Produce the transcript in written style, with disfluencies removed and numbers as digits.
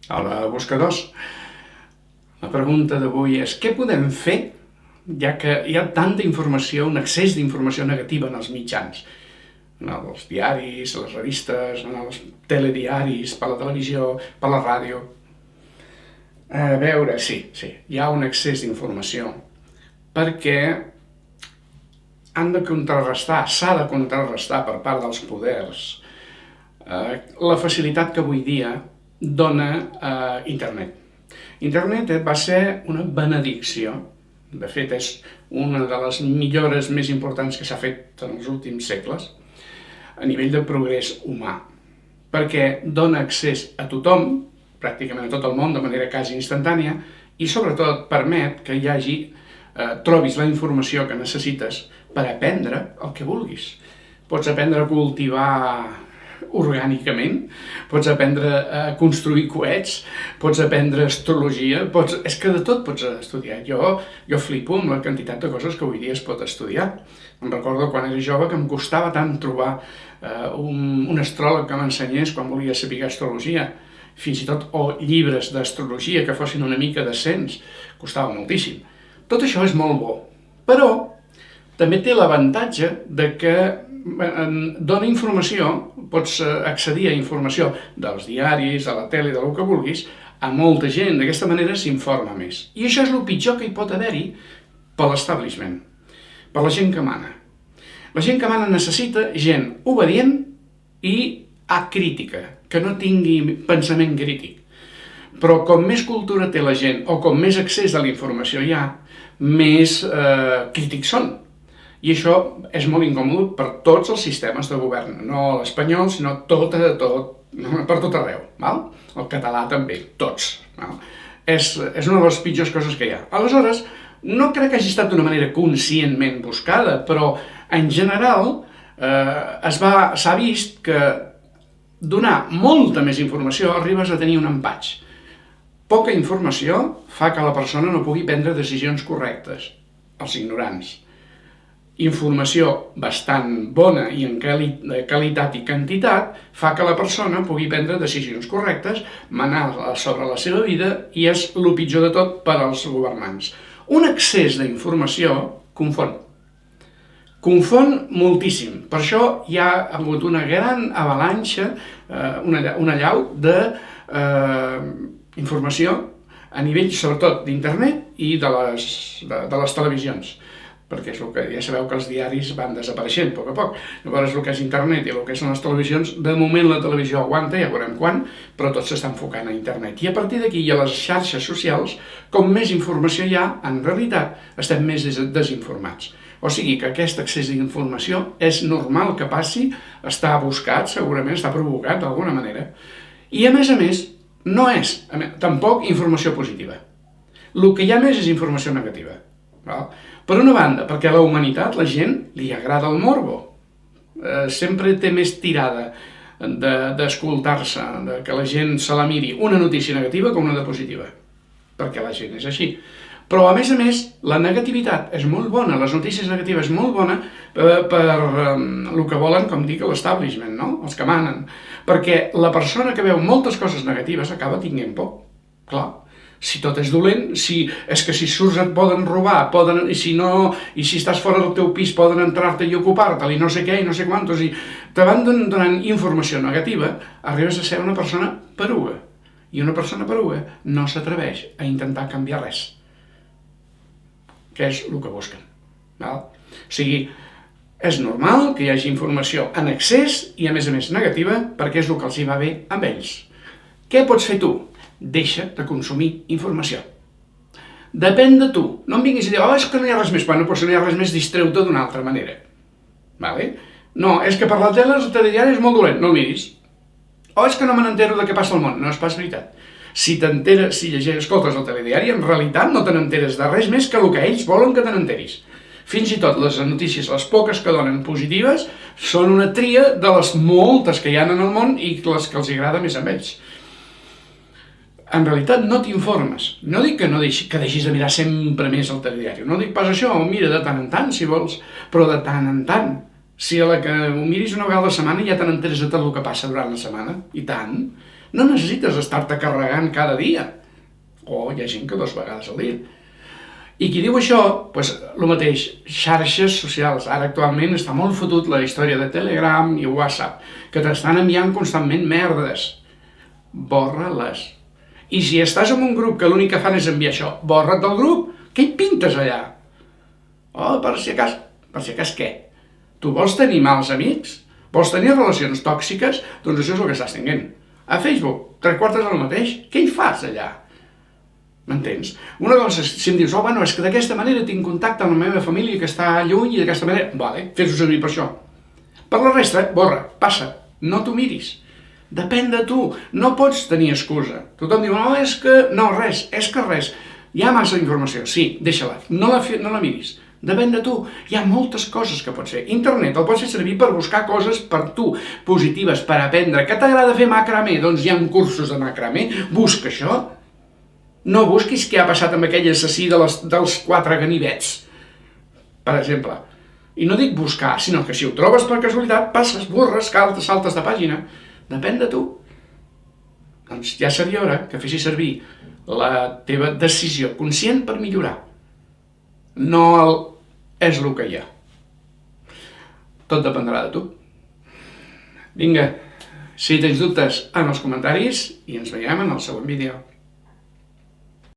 Hola, buscadors. La pregunta d'avui és què podem fer, ja que hi ha tanta informació, un excés d'informació negativa en els mitjans, en els diaris, les revistes, en els telediaris, per la televisió, per la ràdio. A veure, sí, hi ha un excés d'informació, perquè s'ha de contrarrestar per part dels poders la facilitat que avui dia dona Internet. Internet va ser una benedicció. De fet, és una de les millores més importants que s'ha fet en els últims segles a nivell de progrés humà, perquè dona accés a tothom, pràcticament a tot el món, de manera quasi instantània, i sobretot permet que trobis la informació que necessites per aprendre el que vulguis. Pots aprendre a cultivar orgànicament, pots aprendre a construir coets, pots aprendre astrologia, és que de tot pots estudiar. Jo flipo amb la quantitat de coses que avui dia es pot estudiar. Em recordo quan era jove que em costava tant trobar un astròleg que m'ensenyés quan volia saber astrologia, fins i tot, o llibres d'astrologia que fossin una mica decents, costava moltíssim. Tot això és molt bo, però també té l'avantatge de que dona informació, pots accedir a informació dels diaris, de la tele, del que vulguis, a molta gent. D'aquesta manera s'informa més. I això és el pitjor que hi pot haver-hi per l'establishment, per la gent que mana. La gent que mana necessita gent obedient i acrítica, que no tingui pensament crític. Però com més cultura té la gent, o com més accés a la informació hi ha, més crítics són. I això és molt incòmode per tots els sistemes de govern, no l'espanyol, sinó per tot arreu. Val? El català també, tots. Val? És una de les pitjors coses que hi ha. Aleshores, no crec que hagi estat d'una manera conscientment buscada, però en general s'ha vist que donar molta més informació arribes a tenir un empatx. Poca informació fa que la persona no pugui prendre decisions correctes, els ignorants. Informació bastant bona i en qualitat i quantitat fa que la persona pugui prendre decisions correctes, manar sobre la seva vida, i és el pitjor de tot per als governants. Un excés d'informació confon moltíssim. Per això hi ha hagut una gran avalanxa, una allau d'informació a nivell sobretot d'internet i de les televisions, perquè és el que ja sabeu que els diaris van desapareixent a poc. Llavors el que és internet i el que són les televisions, de moment la televisió aguanta, ja veurem quan, però tot s'està enfocant a internet. I a partir d'aquí i a les xarxes socials, com més informació hi ha, en realitat estem més desinformats. O sigui que aquest excés d'informació és normal que passi, està buscat, segurament està provocat d'alguna manera, i a més, no és tampoc informació positiva. El que hi ha més és informació negativa. Per una banda, perquè a la humanitat, la gent, li agrada el morbo. Sempre té més tirada d'escoltar-se, que la gent se la miri una notícia negativa com una de positiva, perquè la gent és així. Però, a més, la negativitat és molt bona, les notícies negatives molt bona per el que volen, com dic, l'establishment, no? Els que manen. Perquè la persona que veu moltes coses negatives acaba tinguent por. Clar, si tot és dolent, és que si surts et poden robar, i si estàs fora del teu pis poden entrar-te i ocupar-te'l, i no sé què, i no sé quantos, i te van donant informació negativa, arribes a ser una persona peruga. I una persona peruga no s'atreveix a intentar canviar res, que és el que busquen. O sigui, és normal que hi hagi informació en excés i a més negativa, perquè és el que els hi va bé amb ells. Què pots fer tu? Deixa de consumir informació. Depèn de tu. No em vinguis a dir, és que no hi ha res més. Bueno, però si no hi ha res més, distreu-te d'una altra manera. No, és que per la tele el telediari és molt dolent, no el miris. És que no me n'entero de què passa al món. No és pas veritat. Si escoltes el telediari, en realitat no te n'enteres de res més que el que ells volen que te n'enteris. Fins i tot les notícies, les poques que donen positives, són una tria de les moltes que hi ha en el món i les que els agrada més a ells. En realitat no t'informes. No dic que deixis de mirar sempre més el telediari. No dic pas això, mira de tant en tant, si vols, però de tant en tant. Si a la que ho miris una vegada a la setmana ja te n'enteres de tot el que passa durant la setmana, i tant. No necessites estar-te carregant cada dia. O hi ha gent que 2 vegades al dia. I qui diu això, doncs el mateix, xarxes socials. Ara actualment està molt fotut la història de Telegram i WhatsApp, que t'estan enviant constantment merdes. Borra-les. I si estàs en un grup que l'únic que fan és enviar això, borra't del grup. Què hi pintes allà? Oh, per si acas què? Tu vols tenir mals amics? Vols tenir relacions tòxiques? Doncs això és el que estàs tenint. A Facebook, 3/4 del mateix. Què hi fas allà? M'entens? Una cosa, si em dius, oh, bueno, és que d'aquesta manera tinc contacte amb la meva família que està lluny i d'aquesta manera, vale, fes-ho servir per això. Per la resta, borra, passa, no t'ho miris. Depèn de tu, no pots tenir excusa. Tothom diu, no, és que, no, res, és que res. Hi ha massa informació, sí, deixa-la, no la miris. Depèn de tu, hi ha moltes coses que pots fer. Internet el pots fer servir per buscar coses per tu, positives, per aprendre. Que t'agrada fer macramé? Doncs hi ha cursos de macramé, busca això. No busquis què ha passat amb aquell assassí dels 4 ganivets, per exemple. I no dic buscar, sinó que si ho trobes per casualitat, passes, borres, saltes de pàgina. Depèn de tu. Doncs ja seria hora que fessis servir la teva decisió conscient per millorar. No és el que hi ha. Tot dependrà de tu. Vinga, si tens dubtes en els comentaris i ens veiem en el següent vídeo.